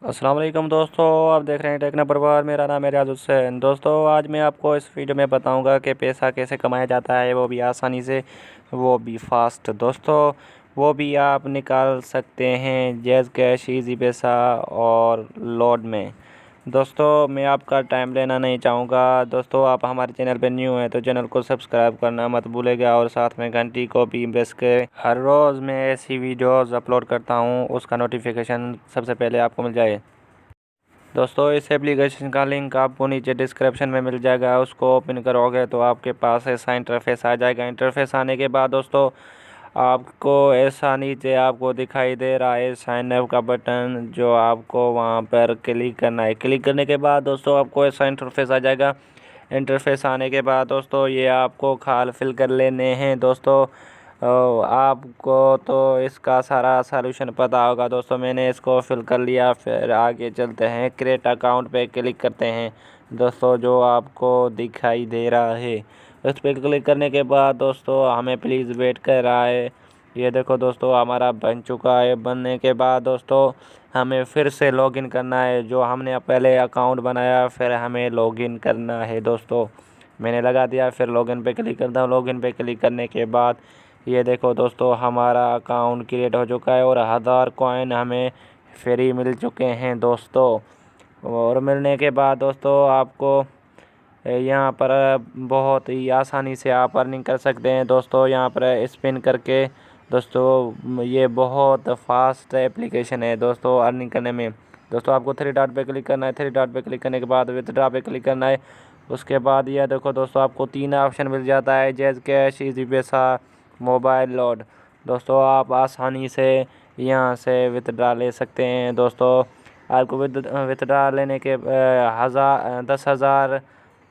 अस्सलाम वालेकुम दोस्तों, आप देख रहे हैं टेक्नो परिवार। मेरा नाम है रियाज हुसैन। दोस्तों आज मैं आपको इस वीडियो में बताऊंगा कि पैसा कैसे कमाया जाता है, वो भी आसानी से, वो भी फास्ट। दोस्तों वो भी आप निकाल सकते हैं जैज़ कैश, इजी पैसा और लोड में। दोस्तों मैं आपका टाइम लेना नहीं चाहूँगा। दोस्तों आप हमारे चैनल पर न्यू हैं तो चैनल को सब्सक्राइब करना मत भूलिएगा और साथ में घंटी को भी प्रेस करें। हर रोज़ मैं ऐसी वीडियोज़ अपलोड करता हूँ, उसका नोटिफिकेशन सबसे पहले आपको मिल जाए। दोस्तों इस एप्लीकेशन का लिंक आपको नीचे डिस्क्रिप्शन में मिल जाएगा। उसको ओपन करोगे तो आपके पास ऐसा इंटरफेस आ जाएगा। इंटरफेस आने के बाद दोस्तों आपको ऐसा नीचे आपको दिखाई दे रहा है साइन अप का बटन, जो आपको वहां पर क्लिक करना है। क्लिक करने के बाद दोस्तों आपको ऐसा इंटरफेस आ जाएगा। इंटरफेस आने के बाद दोस्तों ये आपको खाल फिल कर लेने हैं। दोस्तों आपको तो इसका सारा सलूशन पता होगा। दोस्तों मैंने इसको फिल कर लिया। फिर आगे चलते हैं, क्रिएट अकाउंट पे क्लिक करते हैं। दोस्तों जो आपको दिखाई दे रहा है उस पर क्लिक करने के बाद दोस्तों हमें प्लीज़ वेट कर रहा है। ये देखो दोस्तों हमारा बन चुका है। बनने के बाद दोस्तों हमें फिर से लॉगिन करना है। जो हमने पहले अकाउंट बनाया फिर हमें लॉगिन करना है। दोस्तों मैंने लगा दिया, फिर लॉगिन पे क्लिक करता हूँ। लॉगिन पे क्लिक करने के बाद ये देखो दोस्तों हमारा अकाउंट क्रिएट हो चुका है और 1000 कॉइन हमें फ्री मिल चुके हैं दोस्तों। और मिलने के बाद दोस्तों आपको यहाँ पर बहुत ही आसानी से आप अर्निंग कर सकते हैं। दोस्तों यहाँ पर स्पिन करके दोस्तों ये बहुत फास्ट एप्लीकेशन है दोस्तों अर्निंग करने में। दोस्तों आपको थ्री डॉट पे क्लिक करना है। थ्री डॉट पे क्लिक करने के बाद विथड्रॉ पे क्लिक करना है। उसके बाद ये देखो दोस्तों आपको 3 ऑप्शन मिल जाता है, जैज़ कैश, इजी पैसा, मोबाइल लोड। दोस्तों आप आसानी से यहाँ से विथड्रॉ ले सकते हैं। दोस्तों आपको विथड्रॉ लेने के 10,000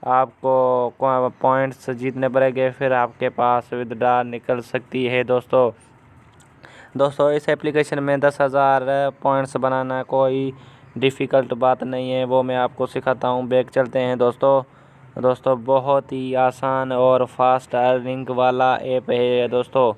आपको पॉइंट्स जीतने पड़ेंगे, फिर आपके पास विथड्रॉ निकल सकती है। दोस्तों इस एप्लीकेशन में 10,000 पॉइंट्स बनाना कोई डिफ़िकल्ट बात नहीं है, वो मैं आपको सिखाता हूँ। बैक चलते हैं दोस्तों बहुत ही आसान और फास्ट अर्निंग वाला ऐप है दोस्तों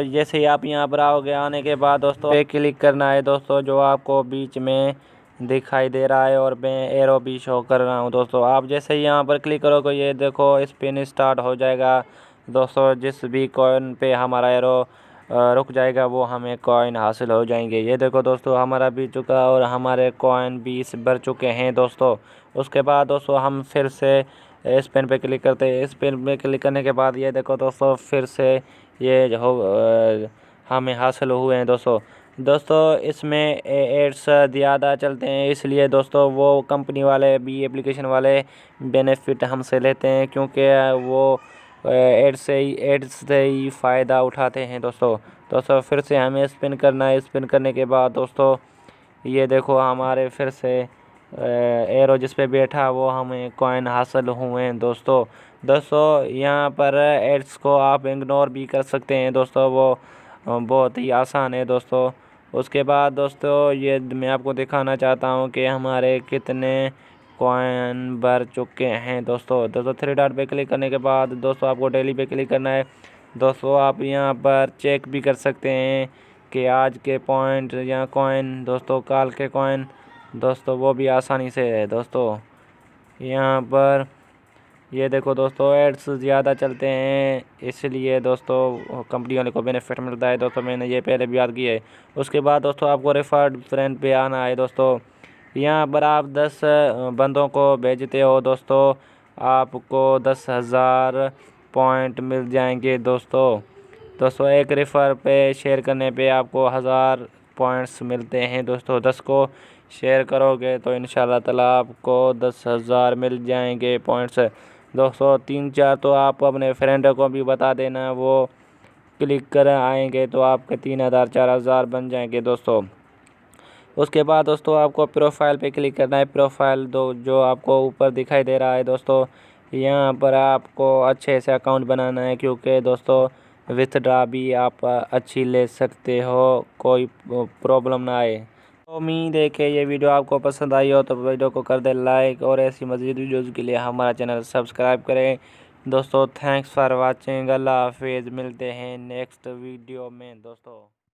जैसे ही आप यहाँ पर आओगे, आने के बाद दोस्तों पे क्लिक करना है। दोस्तों जो आपको बीच में दिखाई दे रहा है और मैं एरो भी शो कर रहा हूँ। दोस्तों आप जैसे ही यहाँ पर क्लिक करोगे ये देखो स्पिन स्टार्ट हो जाएगा। दोस्तों जिस भी कॉइन पे हमारा एरो रुक जाएगा वो हमें कॉइन हासिल हो जाएंगे। ये देखो दोस्तों हमारा भी चुका और हमारे कॉइन 20 भर चुके हैं दोस्तों। उसके बाद दोस्तों हम फिर से स्पिन पे क्लिक करते हैं। स्पिन पे क्लिक करने के बाद ये देखो दोस्तों फिर से ये हमें हासिल हुए हैं दोस्तों इसमें एड्स ज़्यादा चलते हैं, इसलिए दोस्तों वो कंपनी वाले भी एप्लीकेशन वाले बेनिफिट हमसे लेते हैं, क्योंकि वो एड्स से ही फ़ायदा उठाते हैं दोस्तों फिर से हमें स्पिन करना है। स्पिन करने के बाद दोस्तों ये देखो हमारे फिर से एरो जिस पे बैठा वो हमें कॉइन हासिल हुए हैं दोस्तों यहाँ पर एड्स को आप इग्नोर भी कर सकते हैं दोस्तों, वो बहुत ही आसान है दोस्तों। उसके बाद दोस्तों ये मैं आपको दिखाना चाहता हूँ कि हमारे कितने कॉइन भर चुके हैं दोस्तों थ्री डॉट पे क्लिक करने के बाद दोस्तों आपको डेली पे क्लिक करना है। दोस्तों आप यहाँ पर चेक भी कर सकते हैं कि आज के पॉइंट या कॉइन दोस्तों कल के कॉइन दोस्तों वो भी आसानी से है दोस्तों। यहाँ पर ये देखो दोस्तों एड्स ज़्यादा चलते हैं, इसलिए दोस्तों कंपनी वाले को बेनिफिट मिलता है दोस्तों। मैंने ये पहले भी याद किया है। उसके बाद दोस्तों आपको रेफर्ड फ्रेंड पे आना है दोस्तों। यहाँ पर आप 10 बंदों को भेजते हो दोस्तों, आपको 10,000 पॉइंट मिल जाएंगे दोस्तों एक रेफर पे शेयर करने पे आपको 1000 पॉइंट्स मिलते हैं दोस्तों। 10 को शेयर करोगे तो इंशाल्लाह ताला आपको 10,000 मिल जाएंगे पॉइंट्स दोस्तों। 3-4 तो आप अपने फ्रेंड को भी बता देना, वो क्लिक कर आएंगे तो आपके 3,000 4,000 बन जाएंगे दोस्तों। उसके बाद दोस्तों आपको प्रोफाइल पे क्लिक करना है। प्रोफाइल जो आपको ऊपर दिखाई दे रहा है दोस्तों, यहाँ पर आपको अच्छे से अकाउंट बनाना है, क्योंकि दोस्तों विथड्रॉ भी आप अच्छी ले सकते हो, कोई प्रॉब्लम ना आए। तो उम्मीद है कि ये वीडियो आपको पसंद आई हो तो वीडियो को कर दे लाइक और ऐसी मज़ीद वीडियोज़ के लिए हमारा चैनल सब्सक्राइब करें दोस्तों। Thanks for watching. अल्लाह हाफिज़। मिलते हैं नेक्स्ट वीडियो में दोस्तों।